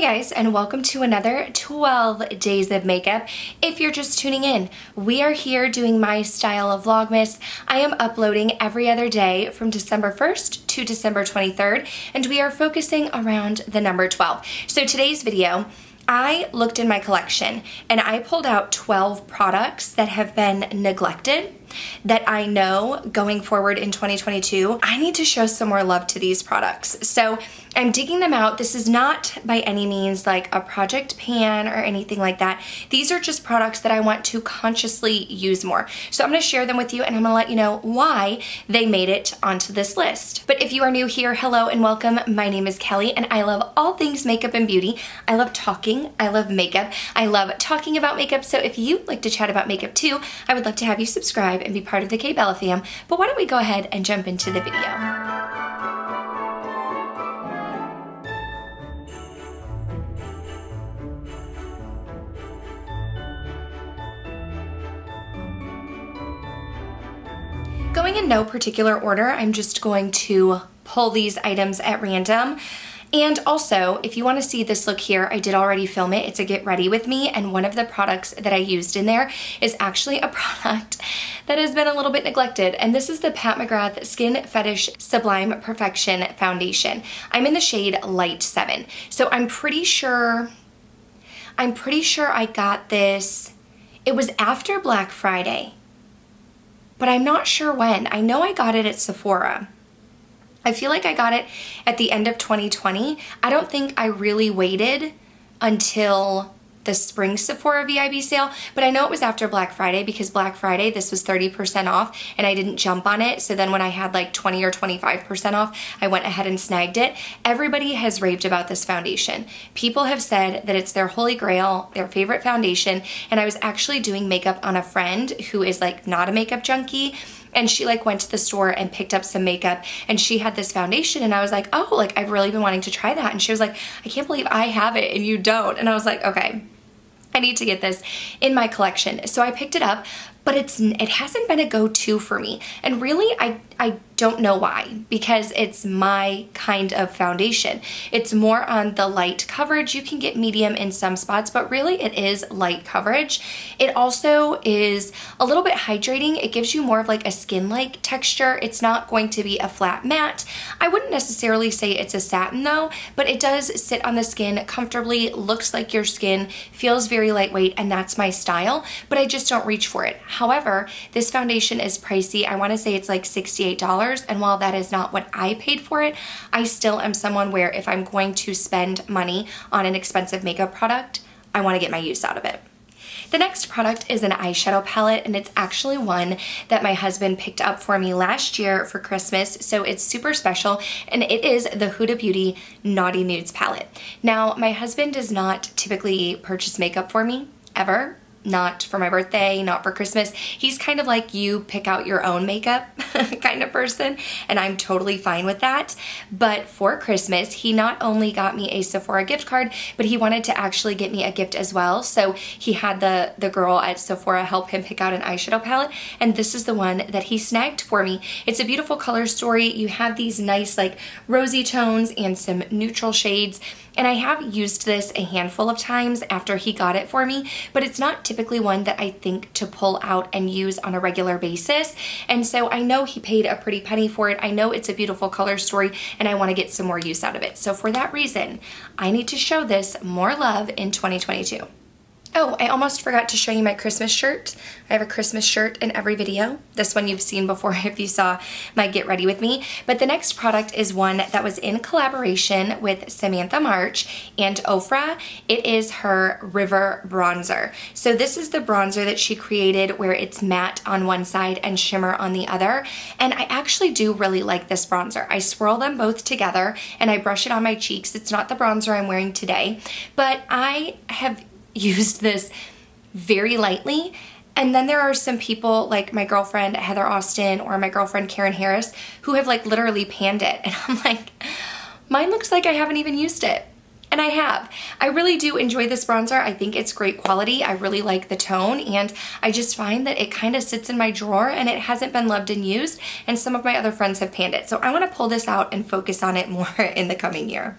guys, and welcome to another 12 days of makeup. If you're just tuning in, we are here doing my style of vlogmas. I am uploading every other day from December 1st to December 23rd, and we are focusing around the number 12. So today's video, I looked in my collection and I pulled out 12 products that have been neglected that I know going forward in 2022, I need to show some more love to these products. So I'm digging them out. This is not by any means like a project pan or anything like that. These are just products that I want to consciously use more. So I'm gonna share them with you and I'm gonna let you know why they made it onto this list. But if you are new here, hello and welcome. My name is Kelly and I love all things makeup and beauty. I love talking, I love makeup, I love talking about makeup. So if you like to chat about makeup too, I would love to have you subscribe and be part of the K Bella fam. But why don't we go ahead and jump into the video. Going in no particular order, I'm just going to pull these items at random. And also, if you want to see this look here, I did already film it. It's a get ready with me, and one of the products that I used in there is actually a product that has been a little bit neglected, and this is the Pat McGrath Skin Fetish Sublime Perfection Foundation. I'm in the shade Light 7. So I'm pretty sure I got this, it was after Black Friday, but I'm not sure when. I know I got it at Sephora. I feel like I got it at the end of 2020. I don't think I really waited until the spring Sephora VIB sale, but I know it was after Black Friday because Black Friday, this was 30% off and I didn't jump on it. So then when I had like 20 or 25% off, I went ahead and snagged it. Everybody has raved about this foundation. People have said that it's their holy grail, their favorite foundation. And I was actually doing makeup on a friend who is like not a makeup junkie. And she like went to the store and picked up some makeup and she had this foundation and I was like, oh, like I've really been wanting to try that. And she was like, I can't believe I have it and you don't. And I was like, okay, I need to get this in my collection. So I picked it up, but it hasn't been a go-to for me. And really, I don't know why, because it's my kind of foundation. It's more on the light coverage. You can get medium in some spots, but really it is light coverage. It also is a little bit hydrating. It gives you more of like a skin-like texture. It's not going to be a flat matte. I wouldn't necessarily say it's a satin though, but it does sit on the skin comfortably, looks like your skin, feels very lightweight, and that's my style, but I just don't reach for it. However, this foundation is pricey. I want to say it's like $68. And while that is not what I paid for it, I still am someone where if I'm going to spend money on an expensive makeup product, I want to get my use out of it. The next product is an eyeshadow palette, and it's actually one that my husband picked up for me last year for Christmas, so it's super special, and it is the Huda Beauty Naughty Nudes palette. Now, my husband does not typically purchase makeup for me, ever. Not for my birthday, not for Christmas. He's kind of like you pick out your own makeup kind of person, and I'm totally fine with that. But for Christmas, he not only got me a Sephora gift card, but he wanted to actually get me a gift as well. So he had the girl at Sephora help him pick out an eyeshadow palette, and this is the one that he snagged for me. It's a beautiful color story. You have these nice like rosy tones and some neutral shades. And I have used this a handful of times after he got it for me, but it's not typically one that I think to pull out and use on a regular basis. And so I know he paid a pretty penny for it. I know it's a beautiful color story and I want to get some more use out of it. So for that reason, I need to show this more love in 2022. Oh, I almost forgot to show you my Christmas shirt. I have a Christmas shirt in every video. This one you've seen before if you saw my Get Ready With Me. But the next product is one that was in collaboration with Samantha March and Ofra. It is her River Bronzer. So this is the bronzer that she created where it's matte on one side and shimmer on the other. And I actually do really like this bronzer. I swirl them both together and I brush it on my cheeks. It's not the bronzer I'm wearing today, but I have used this very lightly. And then there are some people like my girlfriend Heather Austin or my girlfriend Karen Harris who have like literally panned it. And I'm like, mine looks like I haven't even used it. And I have. I really do enjoy this bronzer. I think it's great quality. I really like the tone, and I just find that it kind of sits in my drawer and it hasn't been loved and used, and some of my other friends have panned it. So I want to pull this out and focus on it more in the coming year.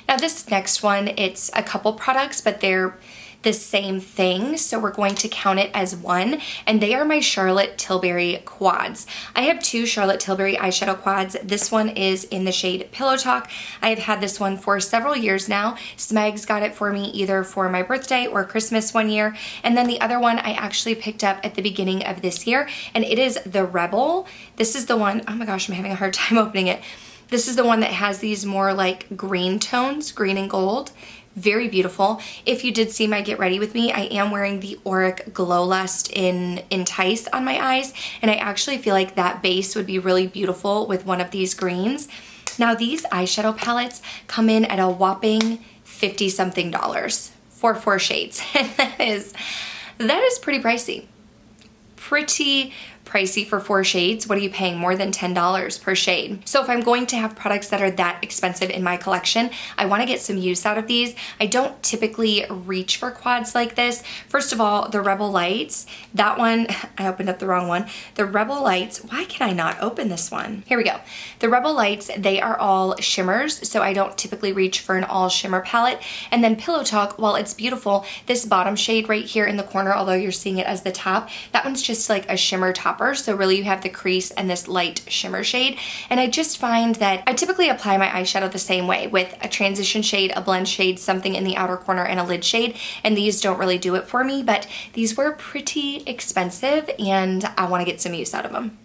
Now this next one, it's a couple products, but they're the same thing, so we're going to count it as one, and they are my Charlotte Tilbury quads. I have two Charlotte Tilbury eyeshadow quads. This one is in the shade Pillow Talk. I have had this one for several years now. Smegs got it for me either for my birthday or Christmas one year, and then the other one I actually picked up at the beginning of this year, and it is the Rebel. This is the one, oh my gosh, I'm having a hard time opening it. This is the one that has these more like green tones, green and gold. Very beautiful. If you did see my Get Ready With Me, I am wearing the Auric Glow Lust in Entice on my eyes, and I actually feel like that base would be really beautiful with one of these greens. Now these eyeshadow palettes come in at a whopping $50-something for 4 shades, and that is pretty pricey. Pretty pricey for 4 shades. What are you paying? More than $10 per shade. So if I'm going to have products that are that expensive in my collection, I want to get some use out of these. I don't typically reach for quads like this. First of all, the Rebel Lights, that one, I opened up the wrong one. The Rebel Lights, why can I not open this one? Here we go. The Rebel Lights, they are all shimmers, so I don't typically reach for an all shimmer palette. And then Pillow Talk, while it's beautiful, this bottom shade right here in the corner, although you're seeing it as the top, that one's just like a shimmer topper. So really you have the crease and this light shimmer shade. And I just find that I typically apply my eyeshadow the same way, with a transition shade, a blend shade, something in the outer corner, and a lid shade. And these don't really do it for me, but these were pretty expensive and I want to get some use out of them.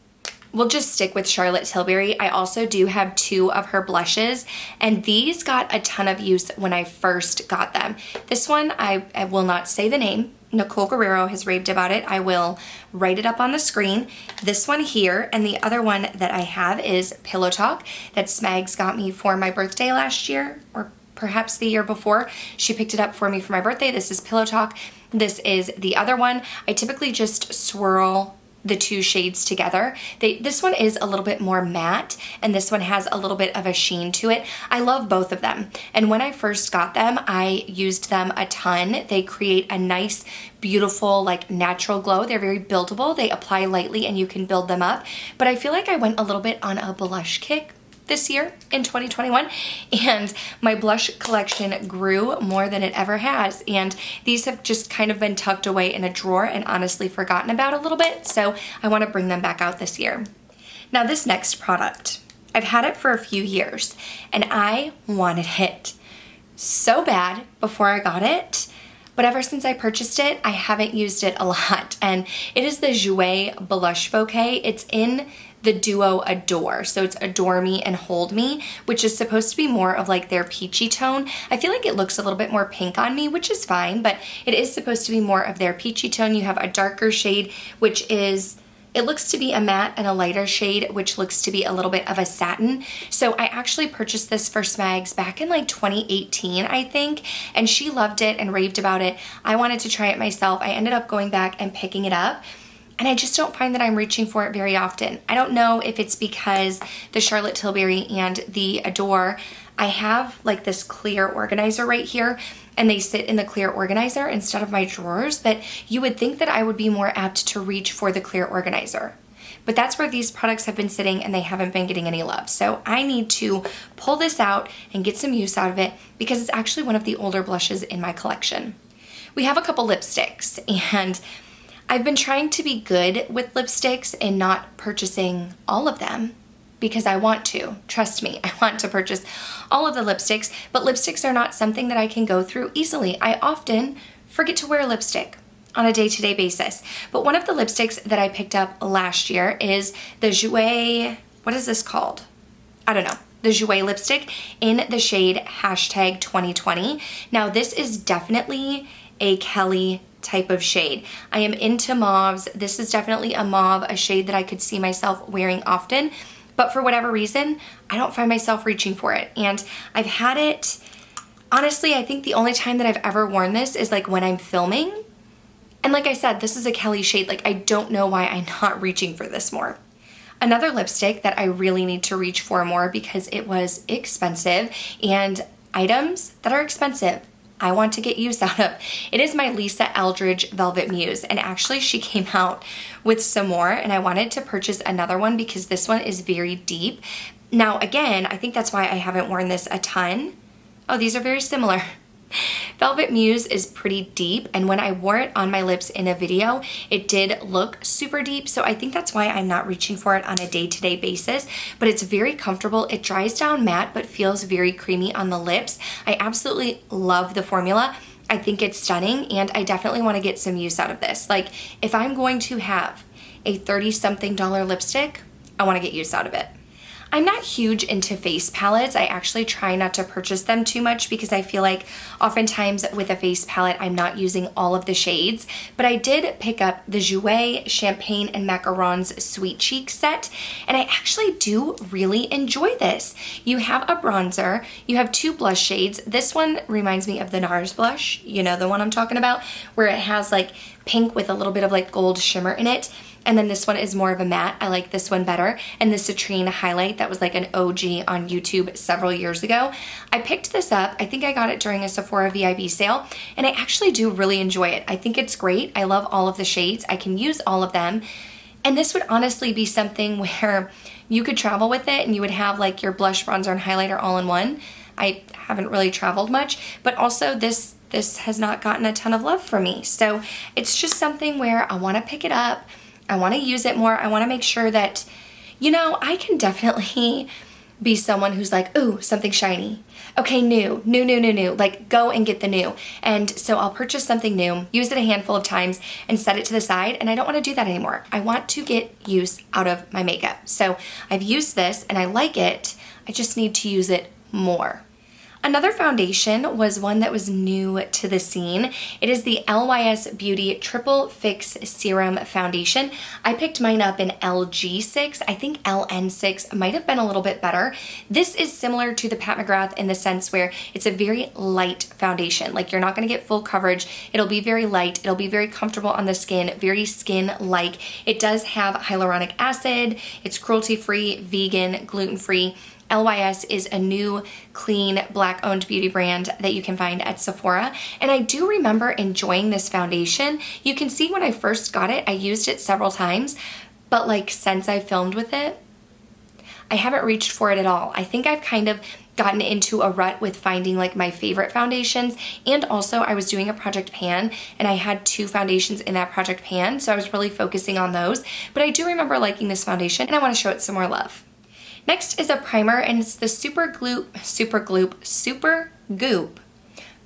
We'll just stick with Charlotte Tilbury. I also do have 2 of her blushes, and these got a ton of use when I first got them. This one, I will not say the name. Nicole Guerrero has raved about it. I will write it up on the screen. This one here, and the other one that I have is Pillow Talk that Smags got me for my birthday last year, or perhaps the year before. She picked it up for me for my birthday. This is Pillow Talk. This is the other one. I typically just swirl the 2 shades together. This one is a little bit more matte, and this one has a little bit of a sheen to it. I love both of them, and when I first got them, I used them a ton. They create a nice, beautiful, like natural glow. They're very buildable. They apply lightly and you can build them up, but I feel like I went a little bit on a blush kick this year in 2021, and my blush collection grew more than it ever has, and these have just kind of been tucked away in a drawer and honestly forgotten about a little bit, so I want to bring them back out this year. Now this next product, I've had it for a few years and I wanted it so bad before I got it, but ever since I purchased it, I haven't used it a lot, and it is the Jouer Blush Bouquet. It's in the duo Adore. So it's Adore Me and Hold Me, which is supposed to be more of like their peachy tone. I feel like it looks a little bit more pink on me, which is fine, but it is supposed to be more of their peachy tone. You have a darker shade, which is, it looks to be a matte, and a lighter shade, which looks to be a little bit of a satin. So I actually purchased this for Smags back in like 2018, I think, and she loved it and raved about it. I wanted to try it myself. I ended up going back and picking it up, and I just don't find that I'm reaching for it very often. I don't know if it's because the Charlotte Tilbury and the Adore, I have like this clear organizer right here, and they sit in the clear organizer instead of my drawers, that you would think that I would be more apt to reach for the clear organizer. But that's where these products have been sitting and they haven't been getting any love. So I need to pull this out and get some use out of it, because it's actually one of the older blushes in my collection. We have a couple lipsticks, and I've been trying to be good with lipsticks and not purchasing all of them, because I want to. Trust me, I want to purchase all of the lipsticks, but lipsticks are not something that I can go through easily. I often forget to wear lipstick on a day-to-day basis. But one of the lipsticks that I picked up last year is the Jouer, what is this called? I don't know. The Jouer lipstick in the shade hashtag 2020. Now this is definitely a Kelly type of shade. I am into mauves. This is definitely a mauve, a shade that I could see myself wearing often, but for whatever reason, I don't find myself reaching for it. And I've had it, honestly, I think the only time that I've ever worn this is like when I'm filming. And like I said, this is a Kelly shade. Like, I don't know why I'm not reaching for this more. Another lipstick that I really need to reach for more, because it was expensive, and items that are expensive I want to get use out of. It is my Lisa Eldridge Velvet Muse, and actually she came out with some more, and I wanted to purchase another one because this one is very deep. Now again, I think that's why I haven't worn this a ton, Oh, these are very similar. Velvet Muse is pretty deep, and when I wore it on my lips in a video, it did look super deep, so I think that's why I'm not reaching for it on a day-to-day basis, but it's very comfortable. It dries down matte, but feels very creamy on the lips. I absolutely love the formula. I think it's stunning, and I definitely want to get some use out of this. Like, if I'm going to have a $30-something lipstick, I want to get use out of it. I'm not huge into face palettes. I actually try not to purchase them too much because I feel like oftentimes with a face palette, I'm not using all of the shades, but I did pick up the Jouer Champagne and Macarons Sweet Cheek set, and I actually do really enjoy this. You have a bronzer, you have 2 blush shades. This one reminds me of the NARS blush, you know, the one I'm talking about, where it has like pink with a little bit of like gold shimmer in it. And then this one is more of a matte. I like this one better. And the Citrine highlight that was like an OG on YouTube several years ago. I picked this up. I think I got it during a Sephora VIB sale, and I actually do really enjoy it. I think it's great. I love all of the shades. I can use all of them. And this would honestly be something where you could travel with it and you would have like your blush, bronzer, and highlighter all in one. I haven't really traveled much, but also this has not gotten a ton of love from me. So it's just something where I want to pick it up. I want to use it more. I want to make sure that, you know, I can definitely be someone who's like, ooh, something shiny. Okay, new. Like, go and get the new. And so I'll purchase something new, use it a handful of times, and set it to the side, and I don't want to do that anymore. I want to get use out of my makeup. So I've used this, and I like it. I just need to use it more. Another foundation was one that was new to the scene. It is the LYS Beauty Triple Fix Serum Foundation. I picked mine up in LG6. I think LN6 might have been a little bit better. This is similar to the Pat McGrath in the sense where it's a very light foundation. Like, you're not gonna get full coverage. It'll be very light. It'll be very comfortable on the skin, very skin-like. It does have hyaluronic acid. It's cruelty-free, vegan, gluten-free. LYS is a new, clean, Black-owned beauty brand that you can find at Sephora. And I do remember enjoying this foundation. You can see when I first got it, I used it several times, but like since I filmed with it, I haven't reached for it at all. I think I've kind of gotten into a rut with finding like my favorite foundations, and also I was doing a project pan and I had 2 foundations in that project pan, so I was really focusing on those. But I do remember liking this foundation and I want to show it some more love. Next is a primer, and it's the Super Goop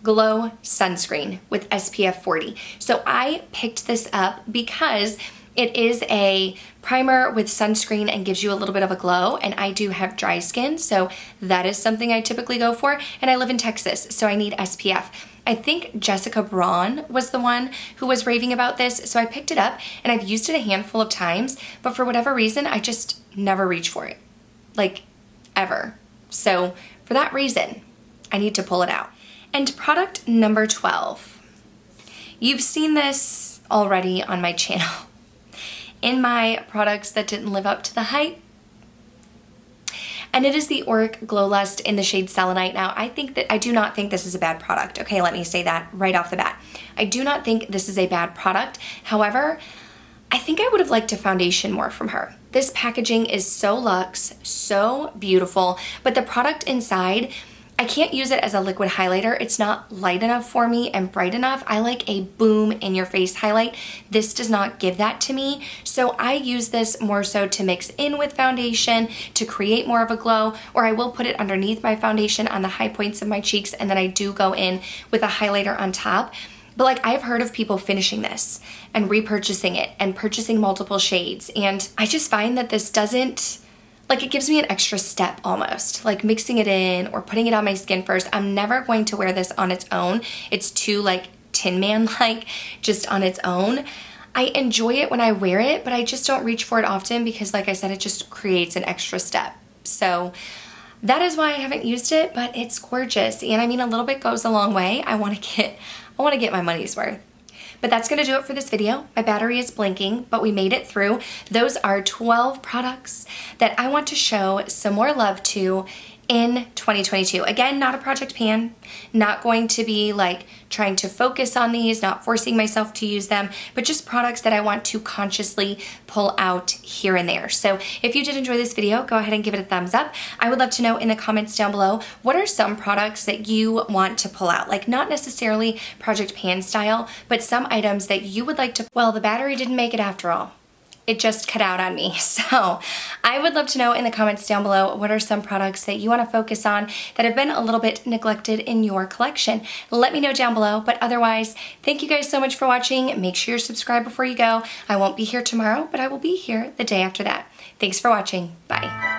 Glow Sunscreen with SPF 40. So I picked this up because it is a primer with sunscreen and gives you a little bit of a glow, and I do have dry skin, so that is something I typically go for, and I live in Texas, so I need SPF. I think Jessica Braun was the one who was raving about this, so I picked it up, and I've used it a handful of times, but for whatever reason, I just never reach for it. Like, ever. So for that reason, I need to pull it out. And product number 12. You've seen this already on my channel. In my products that didn't live up to the hype. And it is the Auric Glow Lust in the shade Selenite. Now, I do not think this is a bad product. Okay, let me say that right off the bat. I do not think this is a bad product. However, I think I would have liked a foundation more from her. This packaging is so luxe, so beautiful, but the product inside, I can't use it as a liquid highlighter. It's not light enough for me and bright enough. I like a boom in your face highlight. This does not give that to me. So I use this more so to mix in with foundation to create more of a glow, or I will put it underneath my foundation on the high points of my cheeks, and then I do go in with a highlighter on top. But like, I've heard of people finishing this and repurchasing it and purchasing multiple shades, and I just find that this doesn't, like, it gives me an extra step almost, like mixing it in or putting it on my skin first. I'm never going to wear this on its own. It's too like Tin Man-like just on its own. I enjoy it when I wear it, but I just don't reach for it often because, like I said, it just creates an extra step. So that is why I haven't used it, but it's gorgeous. And I mean, a little bit goes a long way. I want to get my money's worth. But that's going to do it for this video. My battery is blinking, but we made it through. Those are 12 products that I want to show some more love to in 2022. Again, not a project pan, not going to be like trying to focus on these, not forcing myself to use them, but just products that I want to consciously pull out here and there. So if you did enjoy this video, go ahead and give it a thumbs up. I would love to know in the comments down below, what are some products that you want to pull out? Like not necessarily project pan style, but some items that you would like to, well, the battery didn't make it after all. It just cut out on me. So I would love to know in the comments down below, what are some products that you want to focus on that have been a little bit neglected in your collection? Let me know down below, but otherwise, thank you guys so much for watching. Make sure you're subscribed before you go. I won't be here tomorrow, but I will be here the day after that. Thanks for watching. Bye.